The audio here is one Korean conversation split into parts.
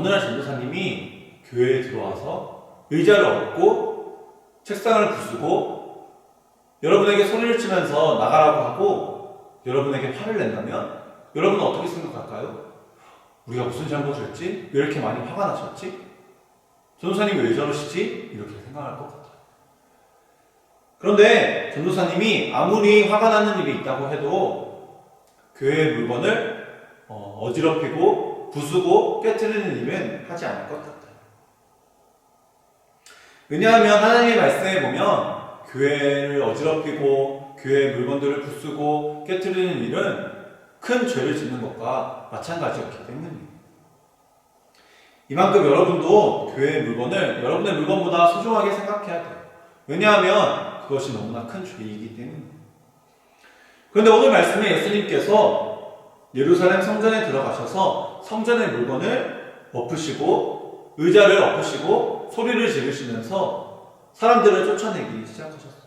어느 날 전도사님이 교회에 들어와서 의자를 엎고 책상을 부수고 여러분에게 소리를 치면서 나가라고 하고 여러분에게 화를 낸다면 여러분은 어떻게 생각할까요? 우리가 무슨 잘못을 했지? 왜 이렇게 많이 화가 나셨지? 전도사님이 왜 저러시지? 이렇게 생각할 것 같아요. 그런데 전도사님이 아무리 화가 나는 일이 있다고 해도 교회의 물건을 어지럽히고 부수고 깨트리는 일은 하지 않을 것 같아요. 왜냐하면 하나님의 말씀에 보면 교회를 어지럽히고 교회의 물건들을 부수고 깨트리는 일은 큰 죄를 짓는 것과 마찬가지였기 때문입니다. 이만큼 여러분도 교회의 물건을 여러분의 물건보다 소중하게 생각해야 돼요. 왜냐하면 그것이 너무나 큰 죄이기 때문입니다. 그런데 오늘 말씀에 예수님께서 예루살렘 성전에 들어가셔서 성전의 물건을 엎으시고 의자를 엎으시고 소리를 지르시면서 사람들을 쫓아내기 시작하셨어요.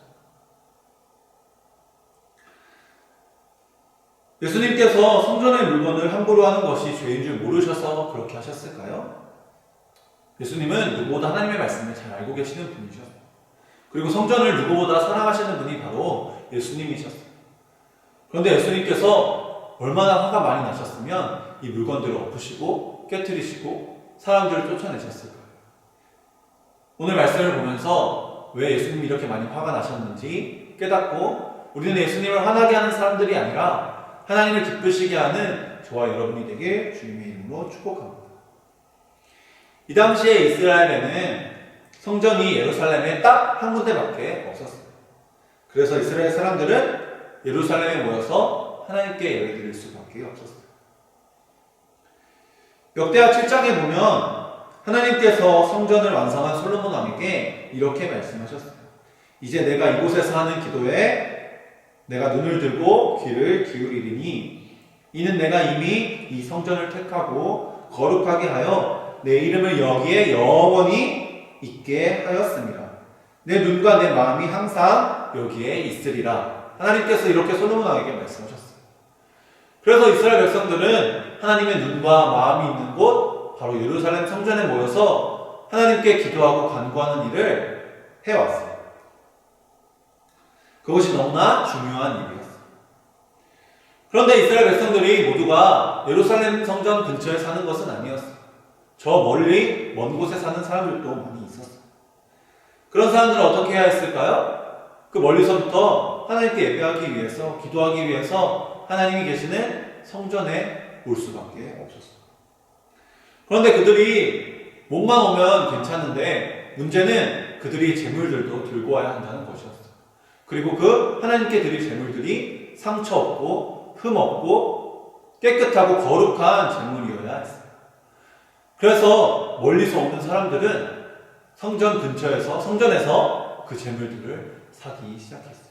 예수님께서 성전의 물건을 함부로 하는 것이 죄인 줄 모르셔서 그렇게 하셨을까요? 예수님은 누구보다 하나님의 말씀을 잘 알고 계시는 분이셨어요. 그리고 성전을 누구보다 사랑하시는 분이 바로 예수님이셨어요. 그런데 예수님께서 얼마나 화가 많이 나셨으면 이 물건들을 엎으시고 깨트리시고 사람들을 쫓아내셨을까요? 오늘 말씀을 보면서 왜 예수님이 이렇게 많이 화가 나셨는지 깨닫고 우리는 예수님을 화나게 하는 사람들이 아니라 하나님을 기쁘시게 하는 저와 여러분이 되길 주님의 이름으로 축복합니다. 이 당시에 이스라엘에는 성전이 예루살렘에 딱 한 군데밖에 없었어요. 그래서 이스라엘 사람들은 예루살렘에 모여서 하나님께 예배드릴 수밖에 없었어요. 역대하 7장에 보면 하나님께서 성전을 완성한 솔로몬 왕에게 이렇게 말씀하셨어요. 이제 내가 이곳에서 하는 기도에 내가 눈을 들고 귀를 기울이리니 이는 내가 이미 이 성전을 택하고 거룩하게 하여 내 이름을 여기에 영원히 있게 하였습니다. 내 눈과 내 마음이 항상 여기에 있으리라. 하나님께서 이렇게 솔로몬 왕에게 말씀하셨어요. 그래서 이스라엘 백성들은 하나님의 눈과 마음이 있는 곳 바로 예루살렘 성전에 모여서 하나님께 기도하고 간구하는 일을 해왔어요. 그것이 너무나 중요한 일이었어요. 그런데 이스라엘 백성들이 모두가 예루살렘 성전 근처에 사는 것은 아니었어요. 저 멀리 먼 곳에 사는 사람들도 많이 있었어요. 그런 사람들은 어떻게 해야 했을까요? 그 멀리서부터 하나님께 예배하기 위해서, 기도하기 위해서 하나님이 계시는 성전에 올 수밖에 없었어요. 그런데 그들이 몸만 오면 괜찮은데 문제는 그들이 재물들도 들고 와야 한다는 것이었어요. 그리고 그 하나님께 드릴 재물들이 상처 없고 흠 없고 깨끗하고 거룩한 재물이어야 했어요. 그래서 멀리서 오는 사람들은 성전 근처에서, 성전에서 그 재물들을 사기 시작했어요.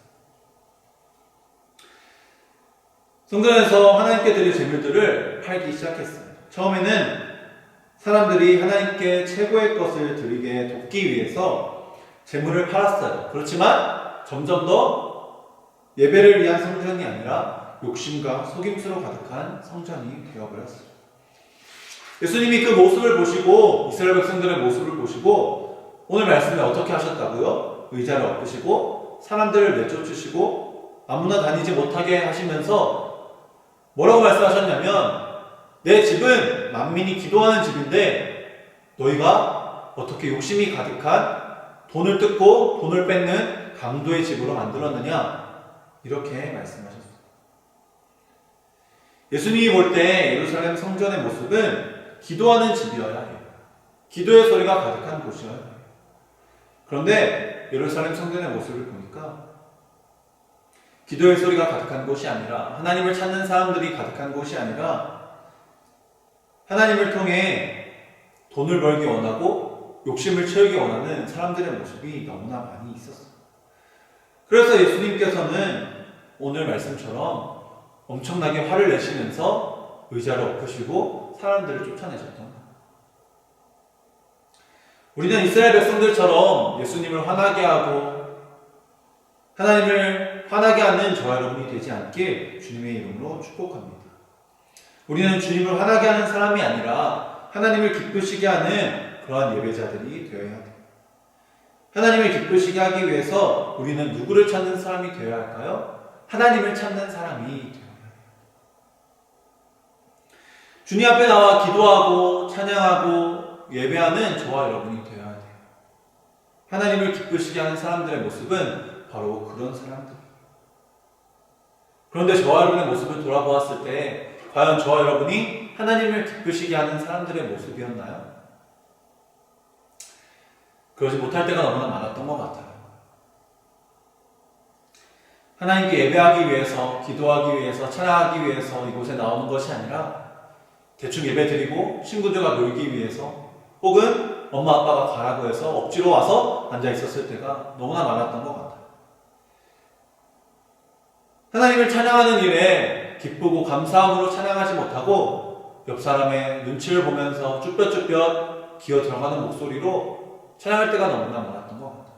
성전에서 하나님께 드릴 재물들을 팔기 시작했어요. 처음에는 사람들이 하나님께 최고의 것을 드리게 돕기 위해서 재물을 팔았어요. 그렇지만 점점 더 예배를 위한 성전이 아니라 욕심과 속임수로 가득한 성전이 되어버렸어요. 예수님이 그 모습을 보시고 이스라엘 백성들의 모습을 보시고 오늘 말씀에 어떻게 하셨다고요? 의자를 엎으시고 사람들을 내쫓으시고 아무나 다니지 못하게 하시면서 뭐라고 말씀하셨냐면 내 집은 만민이 기도하는 집인데 너희가 어떻게 욕심이 가득한 돈을 뜯고 돈을 뺏는 강도의 집으로 만들었느냐 이렇게 말씀하셨습니다. 예수님이 볼 때 예루살렘 성전의 모습은 기도하는 집이어야 해요. 기도의 소리가 가득한 곳이어야 해요. 그런데 예루살렘 성전의 모습을 보니까 기도의 소리가 가득한 곳이 아니라 하나님을 찾는 사람들이 가득한 곳이 아니라 하나님을 통해 돈을 벌기 원하고 욕심을 채우기 원하는 사람들의 모습이 너무나 많이 있었어요. 그래서 예수님께서는 오늘 말씀처럼 엄청나게 화를 내시면서 의자를 엎으시고 사람들을 쫓아내셨던 거예요. 우리는 이스라엘 백성들처럼 예수님을 화나게 하고 하나님을 화나게 하는 저와 여러분이 되지 않길 주님의 이름으로 축복합니다. 우리는 주님을 화나게 하는 사람이 아니라 하나님을 기쁘시게 하는 그러한 예배자들이 되어야 합니다. 하나님을 기쁘시게 하기 위해서 우리는 누구를 찾는 사람이 되어야 할까요? 하나님을 찾는 사람이 되어야 합니다. 주님 앞에 나와 기도하고 찬양하고 예배하는 저와 여러분이 되어야 돼요. 하나님을 기쁘시게 하는 사람들의 모습은 바로 그런 사람들이에요. 그런데 저와 여러분의 모습을 돌아보았을 때 과연 저와 여러분이 하나님을 기쁘시게 하는 사람들의 모습이었나요? 그러지 못할 때가 너무나 많았던 것 같아요. 하나님께 예배하기 위해서, 기도하기 위해서, 찬양하기 위해서 이곳에 나오는 것이 아니라 대충 예배드리고 친구들과 놀기 위해서 혹은 엄마 아빠가 가라고 해서 억지로 와서 앉아 있었을 때가 너무나 많았던 것 같아요. 하나님을 찬양하는 일에 기쁘고 감사함으로 찬양하지 못하고 옆 사람의 눈치를 보면서 쭈뼛쭈뼛 기어 들어가는 목소리로 찬양할 때가 너무나 많았던 것 같아요.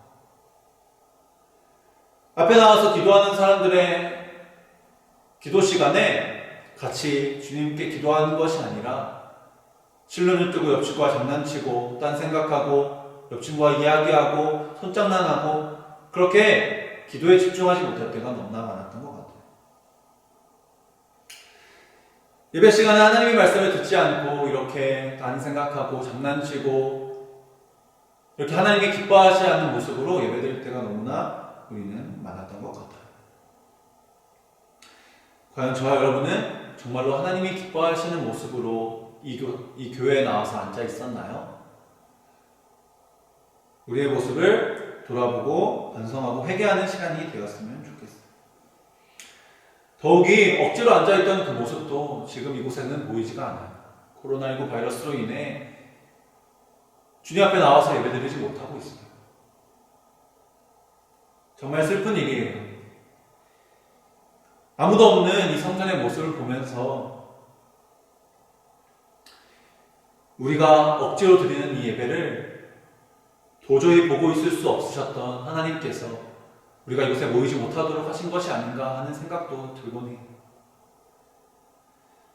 앞에 나와서 기도하는 사람들의 기도 시간에 같이 주님께 기도하는 것이 아니라 실눈을 뜨고 옆 친구와 장난치고 딴 생각하고 옆 친구와 이야기하고 손장난하고 그렇게 기도에 집중하지 못할 때가 너무나 많았던 것 같아요. 예배 시간에 하나님의 말씀을 듣지 않고 이렇게 딴 생각하고 장난치고 이렇게 하나님께 기뻐하지 않는 모습으로 예배드릴 때가 너무나 우리는 많았던 것 같아요. 과연 저와 여러분은 정말로 하나님이 기뻐하시는 모습으로 이 교회에 나와서 앉아 있었나요? 우리의 모습을 돌아보고 반성하고 회개하는 시간이 되었으면 좋겠어요. 더욱이 억지로 앉아있던 그 모습도 지금 이곳에는 보이지가 않아요. 코로나19 바이러스로 인해 주님 앞에 나와서 예배드리지 못하고 있어요. 정말 슬픈 일이에요. 아무도 없는 이 성전의 모습을 보면서 우리가 억지로 드리는 이 예배를 도저히 보고 있을 수 없으셨던 하나님께서 우리가 이곳에 모이지 못하도록 하신 것이 아닌가 하는 생각도 들곤 해요.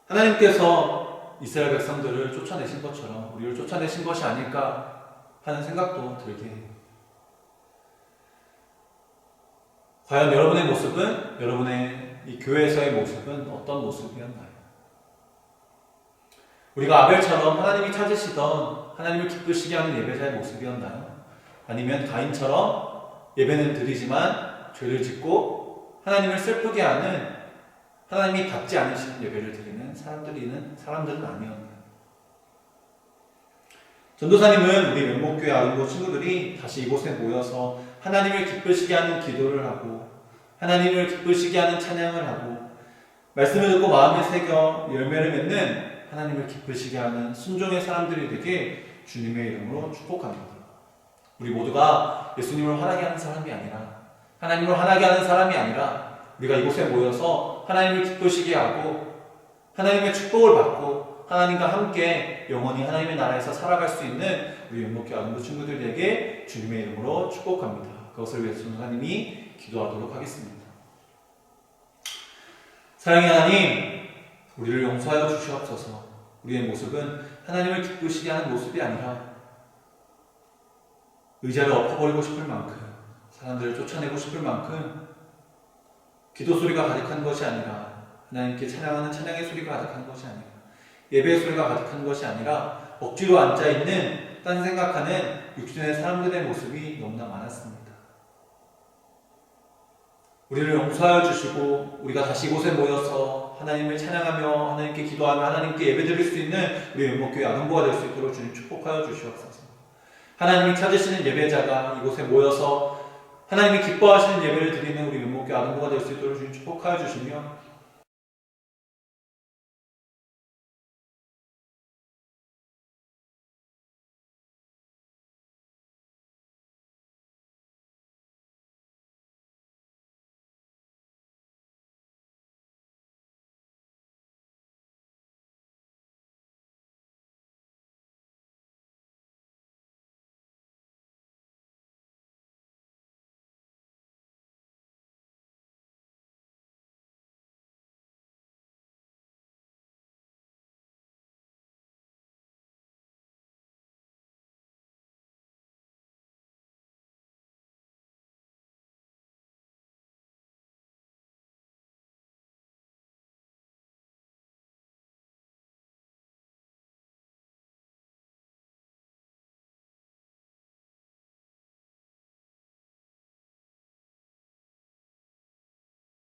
하나님께서 이스라엘 백성들을 쫓아내신 것처럼 우리를 쫓아내신 것이 아닐까 하는 생각도 들게 해요. 과연 여러분의 모습은, 여러분의 이 교회에서의 모습은 어떤 모습이었나요? 우리가 아벨처럼 하나님이 찾으시던 하나님을 기쁘시게 하는 예배자의 모습이었나요? 아니면 가인처럼 예배는 드리지만 죄를 짓고 하나님을 슬프게 하는 하나님이 받지 않으시는 예배를 드리는 사람들은 아니었나요? 전도사님은 우리 면목교회 아름고 친구들이 다시 이곳에 모여서 하나님을 기쁘시게 하는 기도를 하고 하나님을 기쁘시게 하는 찬양을 하고 말씀을 듣고 마음에 새겨 열매를 맺는 하나님을 기쁘시게 하는 순종의 사람들이 되게 주님의 이름으로 축복합니다. 우리 모두가 예수님을 화나게 하는 사람이 아니라 하나님을 화나게 하는 사람이 아니라 우리가 이곳에 모여서 하나님을 기쁘시게 하고 하나님의 축복을 받고 하나님과 함께 영원히 하나님의 나라에서 살아갈 수 있는 우리 연목교 아름고 친구들에게 주님의 이름으로 축복합니다. 그것을 위해서 전도사님이 기도하도록 하겠습니다. 사랑의 하나님, 우리를 용서하여 주시옵소서. 우리의 모습은 하나님을 기쁘시게 하는 모습이 아니라 의자를 엎어버리고 싶을 만큼 사람들을 쫓아내고 싶을 만큼 기도 소리가 가득한 것이 아니라 하나님께 찬양하는 찬양의 소리가 가득한 것이 아니라 예배의 소리가 가득한 것이 아니라 억지로 앉아있는 딴 생각하는 육신의 사람들의 모습이 너무나 많았습니다. 우리를 용서하여 주시고 우리가 다시 이곳에 모여서 하나님을 찬양하며 하나님께 기도하며 하나님께 예배드릴 수 있는 우리 연목교회 아름보가 될 수 있도록 주님 축복하여 주시옵소서. 하나님이 찾으시는 예배자가 이곳에 모여서 하나님이 기뻐하시는 예배를 드리는 우리 연목교회 아름보가 될 수 있도록 주님 축복하여 주시며